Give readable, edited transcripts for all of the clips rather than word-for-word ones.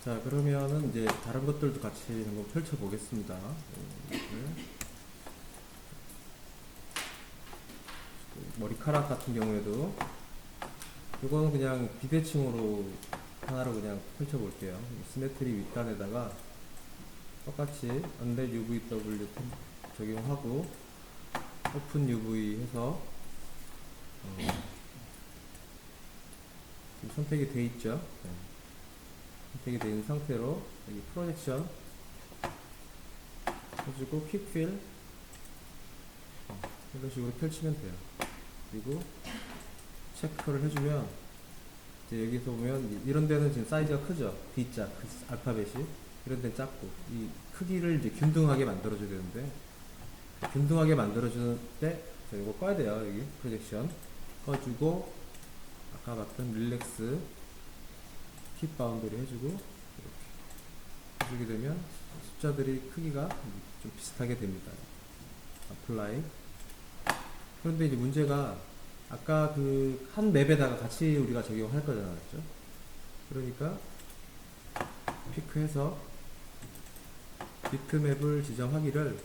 자, 그러면은 이제 다른 것들도 같이 한번 펼쳐 보겠습니다. 머리카락 같은 경우에도 이거는 그냥 비대칭으로 하나로 그냥 펼쳐 볼게요. 시메트리 윗단에다가 똑같이 언랩 UVW 적용하고 오픈 UV 해서 지금 선택이 돼 있죠. 네. 선택이 되어 있는 상태로 여기 프로젝션 해주고 퀵필 이런 식으로 펼치면 돼요. 그리고 체크를 해주면 이제 여기서 보면 이런 데는 지금 사이즈가 크죠. D자 알파벳이 이런 데는 작고 이 크기를 이제 균등하게 만들어줘야 되는데 균등하게 만들어주는 때 이거 꺼야 돼요. 여기 프로젝션 꺼주고 아까 같은 릴렉스 킵 바운더리 해주고 이렇게 해주게 되면 숫자들이 크기가 좀 비슷하게 됩니다. 어플라이. 그런데 이제 문제가 아까 그 한 맵에다가 같이 우리가 적용할 거잖아요. 그렇죠? 그러니까 피크해서 비트맵을 지정하기를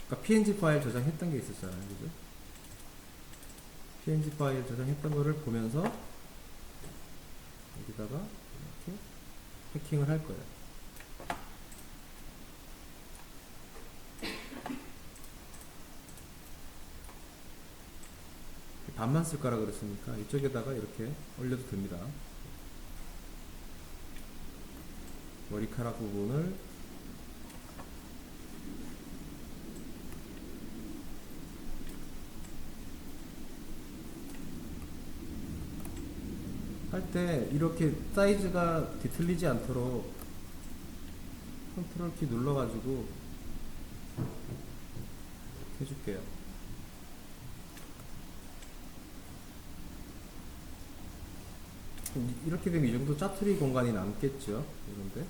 그러니까 PNG 파일 저장했던 게 있었잖아요. 그죠? PNG 파일 저장했던 거를 보면서 여기다가 이렇게 해킹을 할 거예요. 반만 쓸 거라 그랬으니까 이쪽에다가 이렇게 올려도 됩니다. 머리카락 부분을 할 때 이렇게 사이즈가 뒤틀리지 않도록 컨트롤 키 눌러가지고 해줄게요. 이렇게 되면 이 정도 짜투리 공간이 남겠죠. 이런데.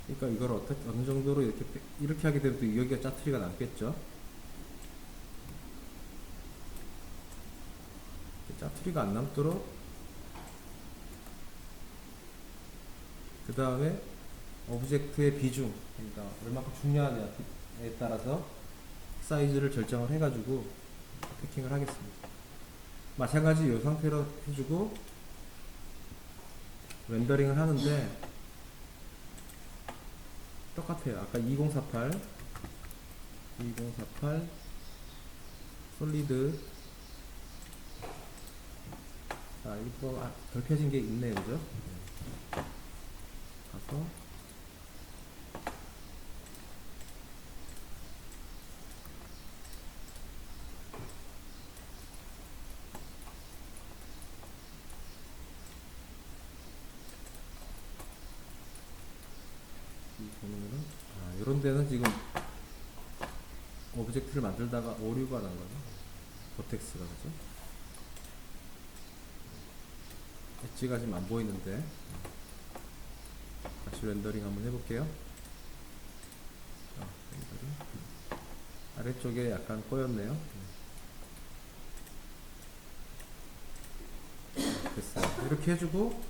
그러니까 이걸 어느 정도로 이렇게 하게 되면 또 여기가 짜투리가 남겠죠. 짜투리가 안 남도록 그 다음에 오브젝트의 비중, 그러니까 얼마큼 중요하냐에 따라서 사이즈를 결정을 해가지고 패킹을 하겠습니다. 마찬가지 이 상태로 해주고 렌더링을 하는데 똑같아요. 아까 2048 솔리드. 자, 이거 덜 펴진 게 있네요. 그죠? 가서 이 보면은 이런 데는 지금 오브젝트를 만들다가 오류가 난 거죠. 버텍스가. 그죠? 엣지가 지금 안 보이는데 다시 렌더링 한번 해볼게요. 렌더링. 아래쪽에 약간 꼬였네요. 됐어요. 이렇게 해주고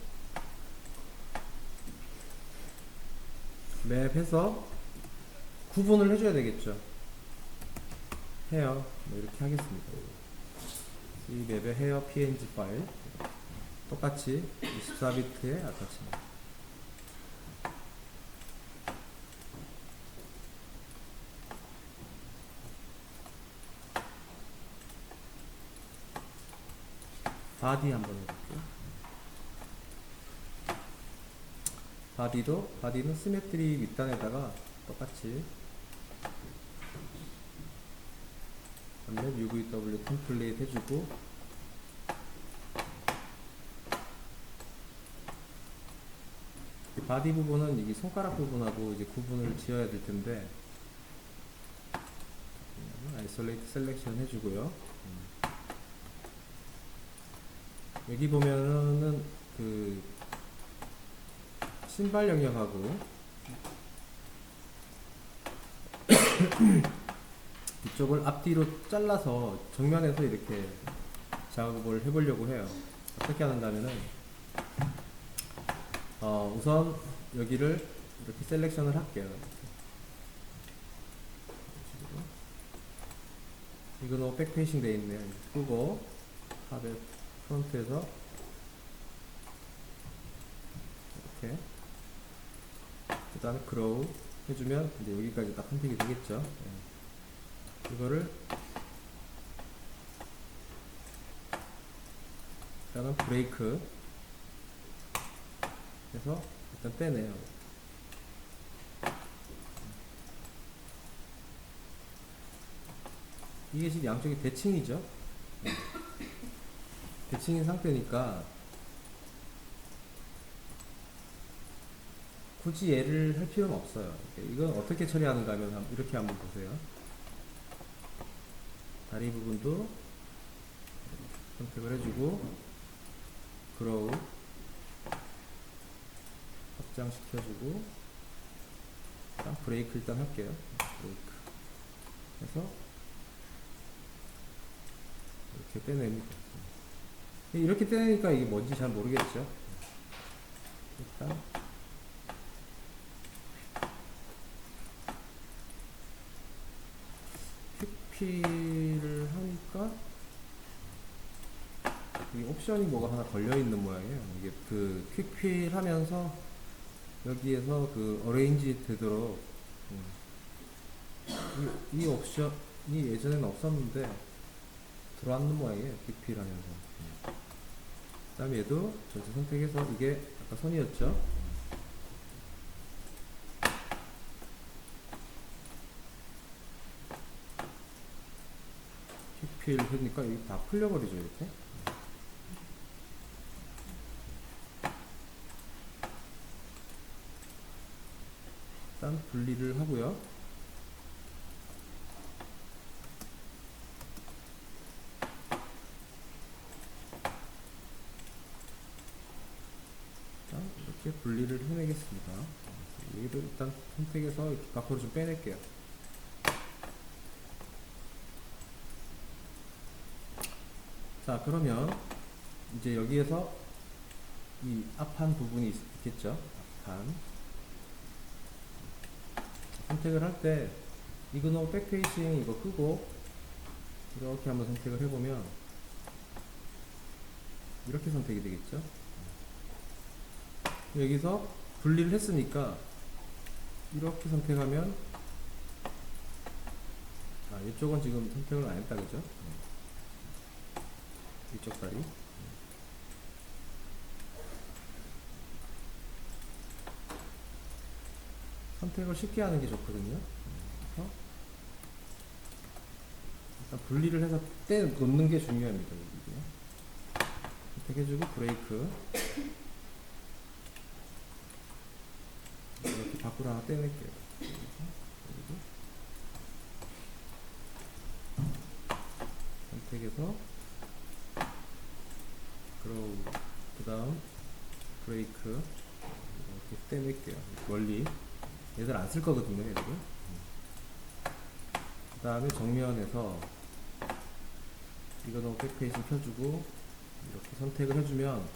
맵 해서 구분을 해줘야 되겠죠. 헤어 이렇게 하겠습니다. 이 맵의 헤어 png 파일 똑같이 24비트의 아까처럼 바디 한번 해볼게요. 바디는 시메트리 밑단에다가 똑같이 언랩 UVW 템플릿 해주고 바디 부분은 이게 손가락 부분하고 이제 구분을 지어야 될 텐데 아이솔레이트 셀렉션 해주고요. 여기 보면은 그 신발 영역하고 이쪽을 앞뒤로 잘라서 정면에서 이렇게 작업을 해보려고 해요. 어떻게 하는가 하면은 우선 여기를 이렇게 셀렉션을 할게요. 이거는 백페이싱 되어 있네요. 끄고 탑의 프론트에서 이렇게 그 다음에 그로우 해주면 이제 여기까지 딱 선택이 되겠죠. 네. 이거를 일단은 브레이크 해서 일단 떼내요. 이게 지금 양쪽이 대칭이죠. 대칭인 상태니까 굳이 얘를 할 필요는 없어요. 이건 어떻게 처리하는가 하면 이렇게 한번 보세요. 다리 부분도 선택을 해주고 그로우 확장시켜주고 일단 브레이크 일단 할게요. 브레이크 해서 이렇게 떼냅니다. 이렇게 떼내니까 이게 뭔지 잘 모르겠죠. 일단 퀵필을 하니까 이 옵션이 뭐가 하나 걸려있는 모양이에요. 이게 그 퀵필 하면서 여기에서 그 어레인지 되도록 이 옵션이 예전에는 없었는데 들어왔는 모양이에요. 퀵필 하면서. 그 다음에 얘도 전체 선택해서 이게 아까 선이었죠. 퀵필 하니까 여기 다 풀려버리죠. 이렇게. 일단 분리를 하고요. 이렇게 분리를 해내겠습니다. 여기를 일단 선택해서 이렇게 밖으로 좀 빼낼게요. 자, 그러면 이제 여기에서 이 앞판 부분이 있겠죠. 앞판 선택을 할 때 이그노 백페이싱 이거 끄고 이렇게 한번 선택을 해보면 이렇게 선택이 되겠죠. 여기서 분리를 했으니까 이렇게 선택하면 이쪽은 지금 선택을 안 했다 그죠? 이쪽 다리 선택을 쉽게 하는 게 좋거든요. 그래서 일단 분리를 해서 떼 놓는 게 중요합니다. 선택해주고 브레이크 이렇게 밖으로 하나 떼낼게요. 그리고 선택해서 그로우 그 다음 브레이크 이렇게 떼낼게요. 멀리 얘들 안 쓸 거거든요. 얘들 그 다음에 정면에서 이거는 백페이징 켜주고 이렇게 선택을 해주면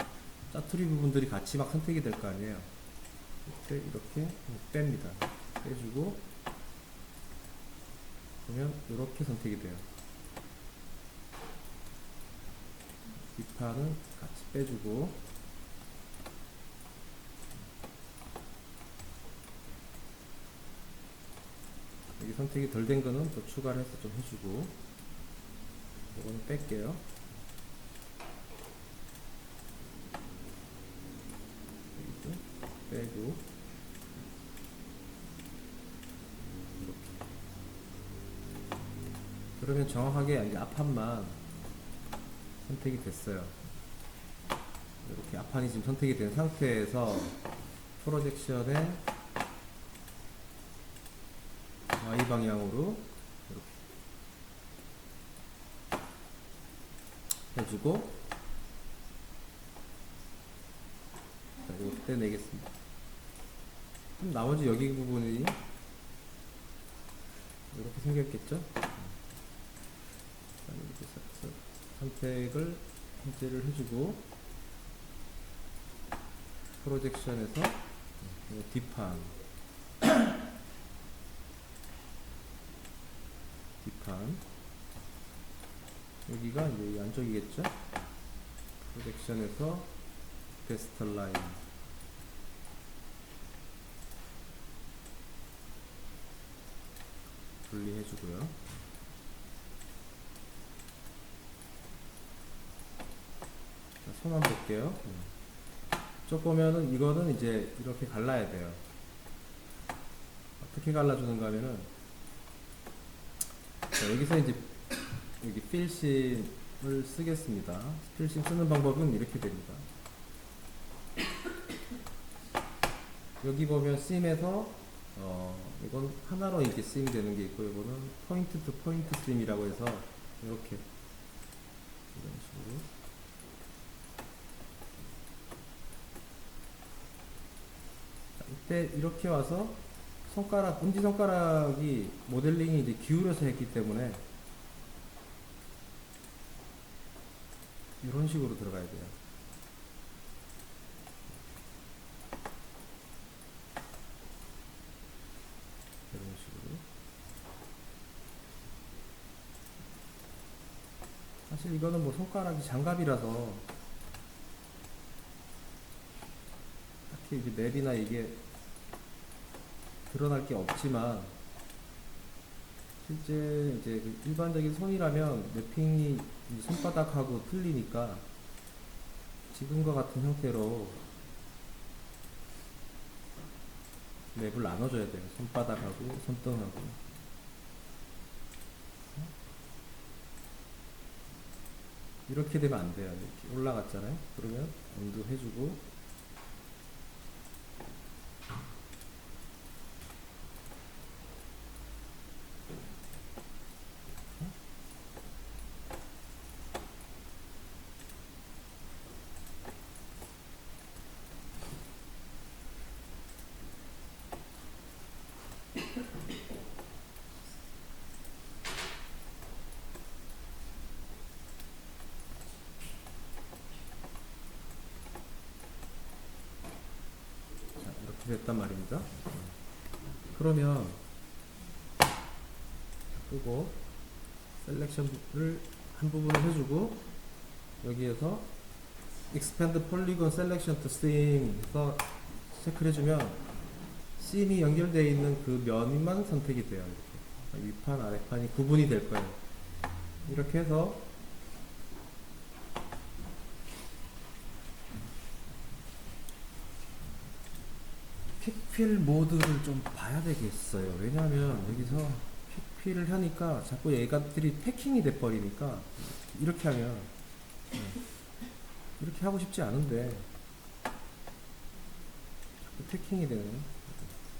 짜투리 부분들이 같이 막 선택이 될 거 아니에요. 이렇게 뺍니다. 빼주고 그러면 이렇게 선택이 돼요. 뒷판은 같이 빼주고 여기 선택이 덜 된 거는 또 추가를 해서 좀 해주고 이거는 뺄게요. 여기도 빼고 이렇게 그러면 정확하게 이제 앞판만 선택이 됐어요. 이렇게 앞판이 지금 선택이 된 상태에서 프로젝션에 Y 방향으로 이렇게 해주고 자, 이거 떼내겠습니다. 그럼 나머지 여기 부분이 이렇게 생겼겠죠? 이렇게 싹 선택을 해제를 해주고 프로젝션에서 뒷판 여기가 이제 이 안쪽이겠죠. 프로젝션에서 베스트 라인 분리해주고요. 자, 손 한번 볼게요. 쭉 보면은 이거는 이제 이렇게 갈라야 돼요. 어떻게 갈라주는가 하면은 자, 여기서 이제 여기 필심을 쓰겠습니다. 필심 쓰는 방법은 이렇게 됩니다. 여기 보면 심에서 이건 하나로 이렇게 심 되는 게 있고, 이거는 포인트 투 포인트 심이라고 해서 이렇게 이런 식으로 자, 이때 이렇게 와서 손가락, 엄지손가락이 모델링이 이제 기울여서 했기 때문에 이런 식으로 들어가야 돼요. 이런 식으로. 사실 이거는 뭐 손가락이 장갑이라서 딱히 이제 맵이나 이게 드러날 게 없지만, 실제 이제 그 일반적인 손이라면 맵핑이 손바닥하고 틀리니까 지금과 같은 형태로 맵을 나눠줘야 돼요. 손바닥하고 손등하고. 이렇게 되면 안 돼요. 이렇게 올라갔잖아요. 그러면 언두 해주고, 자, 이렇게 됐단 말입니다. 그러면 끄고 셀렉션을 한 부분을 해주고, 여기에서 expand polygon selection to seam 해서 체크를 해주면 씬이 연결되어 있는 그 면만 선택이 돼요. 이렇게 위판 아래판이 구분이 될 거예요. 이렇게 해서 픽필 모드를 좀 봐야 되겠어요. 왜냐하면 여기서 픽필을 하니까 자꾸 얘가들이 패킹이 돼 버리니까, 이렇게 하면 이렇게 하고 싶지 않은데 자꾸 패킹이 되네요.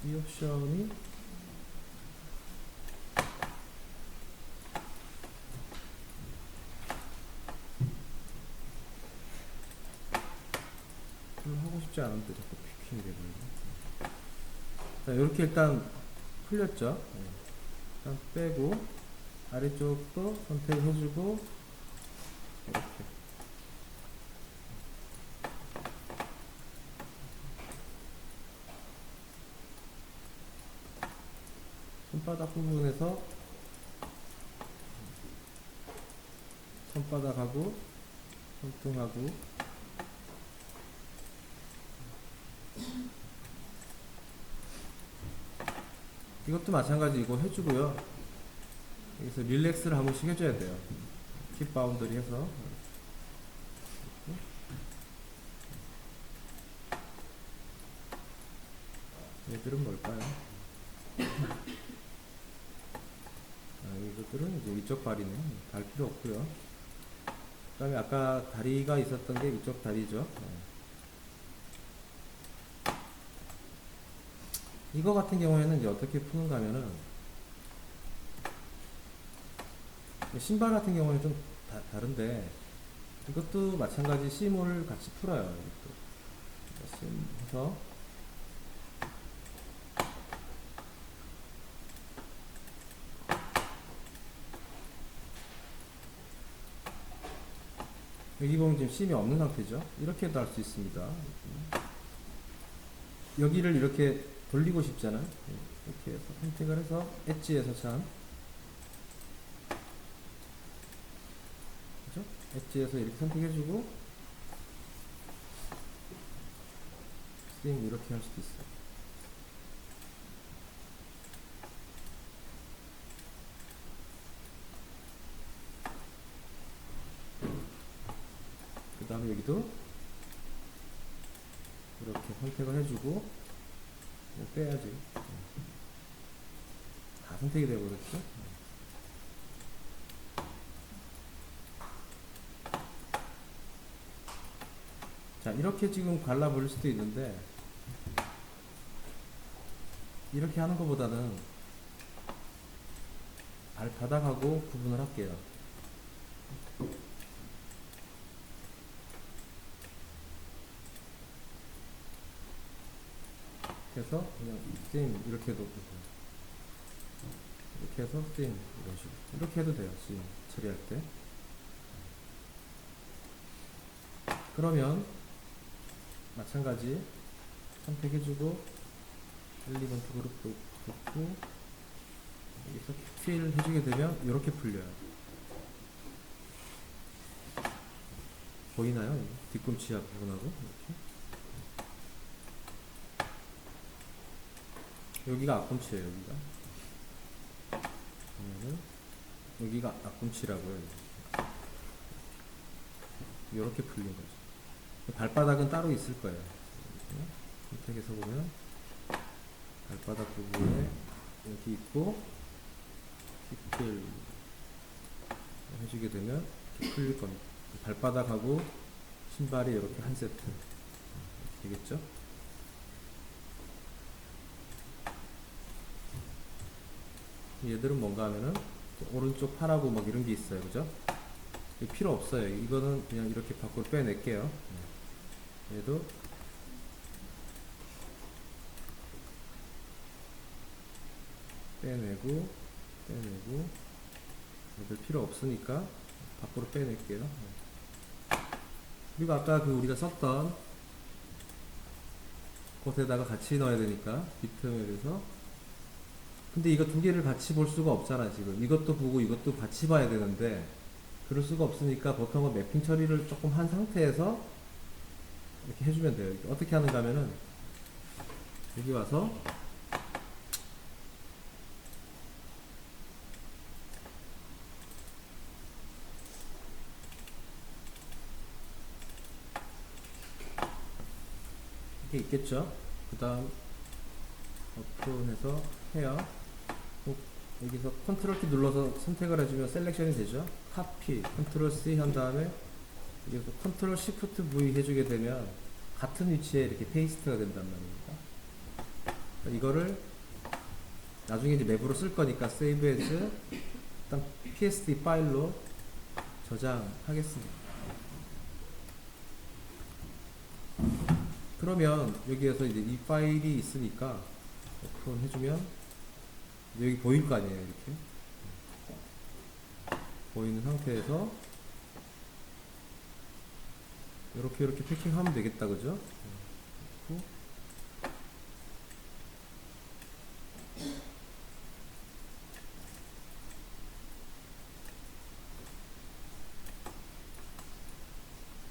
이 옵션이 별로 하고 싶지 않은데 자꾸 패킹이 되버리네. 자, 이렇게 일단 풀렸죠. 일단 빼고 아래쪽도 선택해주고 이렇게 손바닥 부분에서 손바닥하고 손등하고 이것도 마찬가지 이거 해주고요. 여기서 릴렉스를 한 번씩 해줘야 돼요. 킵 바운더리 해서 얘들은 뭘까요? 이것들은 이제 위쪽 발이네. 달 필요 없고요. 그 다음에 아까 다리가 있었던 게 위쪽 다리죠. 이거 같은 경우에는 이제 어떻게 푸는가 하면은, 신발 같은 경우는 좀 다른데, 이것도 마찬가지 심을 같이 풀어요. 이것도. 심 해서, 여기 보면 지금 심이 없는 상태죠. 이렇게도 할 수 있습니다. 여기를 이렇게 돌리고 싶잖아요. 이렇게 해서 선택을 해서 엣지에서 참 그죠? 엣지에서 이렇게 선택해주고 스윙 이렇게 할 수도 있어요. 그 다음에 여기도 이렇게 선택을 해주고 빼야지. 다 선택이 되어버렸죠. 자, 이렇게 지금 갈라버릴 수도 있는데 이렇게 하는 것보다는 발바닥하고 구분을 할게요. 그래서 그냥 스윙 이렇게 해도 되고 이렇게 해서 스윙 이런 식으로 이렇게 해도 돼요. 스윙 처리할 때. 그러면 마찬가지 선택해주고 엘리먼트 그룹도 좋고 여기서 필 해주게 되면 이렇게 풀려요. 보이나요? 뒤꿈치와 부분하고 이렇게. 여기가 앞꿈치예요. 여기가 보면은 여기가 앞꿈치라고요. 이렇게 풀린 거죠. 발바닥은 따로 있을 거예요. 선택해서 보면 발바닥 부분에 여기 있고 킥필 해주게 되면 이렇게 풀릴 겁니다. 발바닥하고 신발이 이렇게 한 세트 되겠죠? 얘들은 뭔가 하면은 오른쪽 팔하고 막 이런 게 있어요. 그죠? 필요 없어요. 이거는 그냥 이렇게 밖으로 빼낼게요. 얘도 빼내고 얘들 필요 없으니까 밖으로 빼낼게요. 그리고 아까 그 우리가 썼던 곳에다가 같이 넣어야 되니까 비트맵에서 근데 이거 두 개를 같이 볼 수가 없잖아. 지금 이것도 보고 이것도 같이 봐야 되는데 그럴 수가 없으니까 보통은 매핑 처리를 조금 한 상태에서 이렇게 해주면 돼요. 어떻게 하는가 하면은 여기 와서 이렇게 있겠죠. 그 다음 오픈해서 헤어 여기서 컨트롤 키 눌러서 선택을 해주면 셀렉션이 되죠. 카피 컨트롤 C 한 다음에 여기서 컨트롤 시프트 V 해주게 되면 같은 위치에 이렇게 페이스트가 된단 말입니다. 이거를 나중에 이제 맵으로 쓸 거니까 save as 일단 PSD 파일로 저장하겠습니다. 그러면 여기에서 이제 이 파일이 있으니까 오픈 해주면 여기 보일 거 아니에요. 이렇게 보이는 상태에서 이렇게 패킹하면 되겠다. 그죠?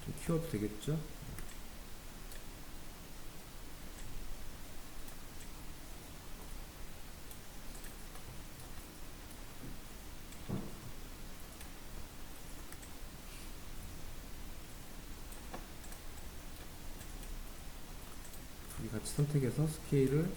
좀 키워도 되겠죠? 같이 선택해서 스케일을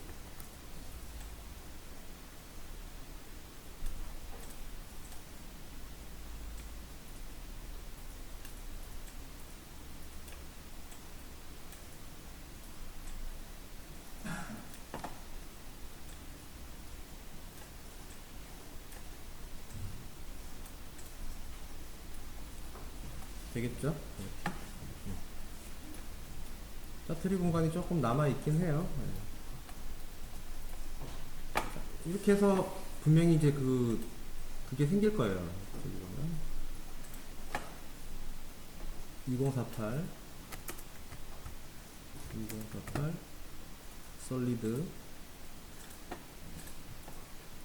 되겠죠? 이렇게. 짜투리 공간이 조금 남아있긴 해요. 이렇게 해서 분명히 이제 그게 생길 거예요. 2048 솔리드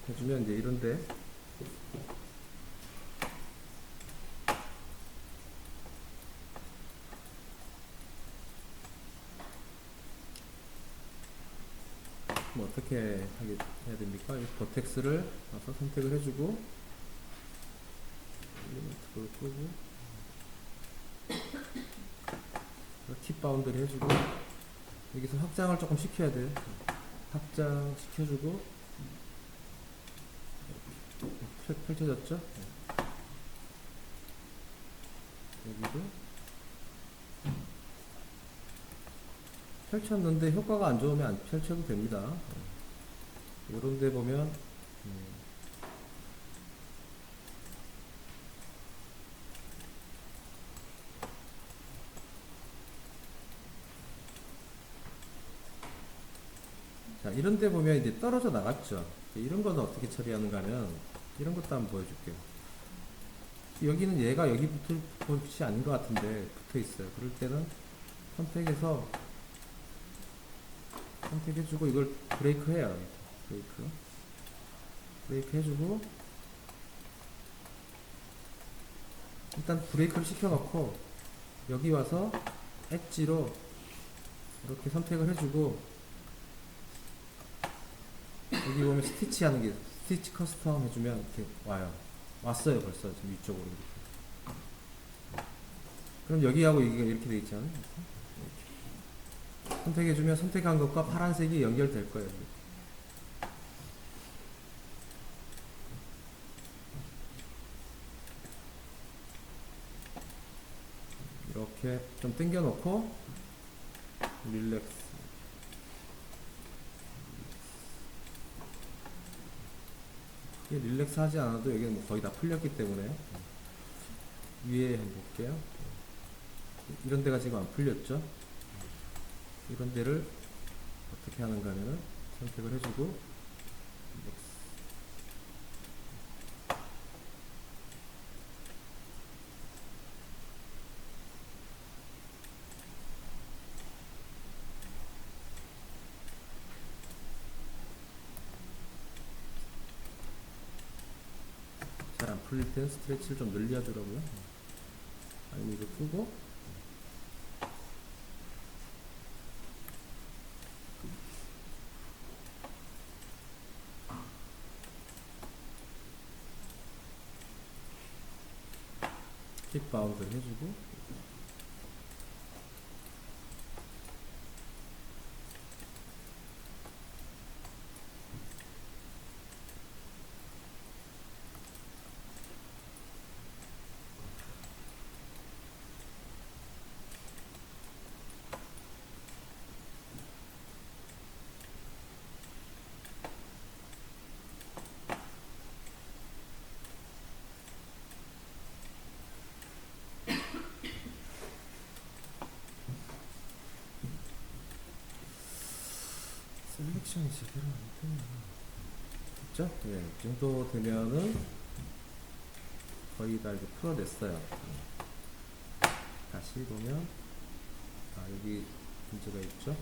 해주면 이제 이런데 뭐 어떻게 해야 됩니까? 이 버텍스를 와서 선택을 해주고 엘리먼트를 끄고 팁 바운드를 해주고 여기서 확장을 조금 시켜야 돼요. 확장 시켜주고 펼쳐졌죠? 여기도 펼쳤는데 효과가 안 좋으면 안 펼쳐도 됩니다. 요런 데 보면 자, 이런 데 보면 이제 떨어져 나갔죠. 이런 거는 어떻게 처리하는가 하면 이런 것도 한번 보여줄게요. 여기는 얘가 여기 붙을 곳이 아닌 것 같은데 붙어 있어요. 그럴 때는 선택해서 선택해주고 이걸 브레이크 해요. 브레이크 해주고 일단 브레이크를 시켜놓고 여기 와서 엣지로 이렇게 선택을 해주고 여기 보면 스티치 하는 게 스티치 커스텀 해주면 이렇게 와요. 왔어요 벌써 지금 위쪽으로 이렇게. 그럼 여기하고 여기가 이렇게 돼 있잖아요. 이렇게. 선택해주면 선택한 것과 파란색이 연결될 거예요. 이렇게 좀 당겨 놓고 릴렉스 릴렉스 하지 않아도 여기는 뭐 거의 다 풀렸기 때문에 위에 한번 볼게요. 이런 데가 지금 안 풀렸죠? 이런 데를 어떻게 하는가 하면은 선택을 해주고 릴렉스. 잘 안 풀릴 때는 스트레치를 좀 늘려주라고요. 아니면 이거 끄고 킥 바운드를 해주고 셀렉션이 제대로 안 되네. 됐죠? 네, 이 정도 되면은 거의 다 이제 풀어냈어요. 다시 보면 여기 문제가 있죠?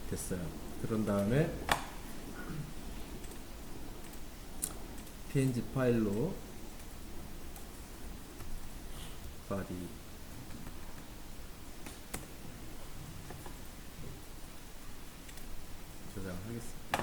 됐어요. 그런 다음에 png 파일로 body 저장하겠습니다.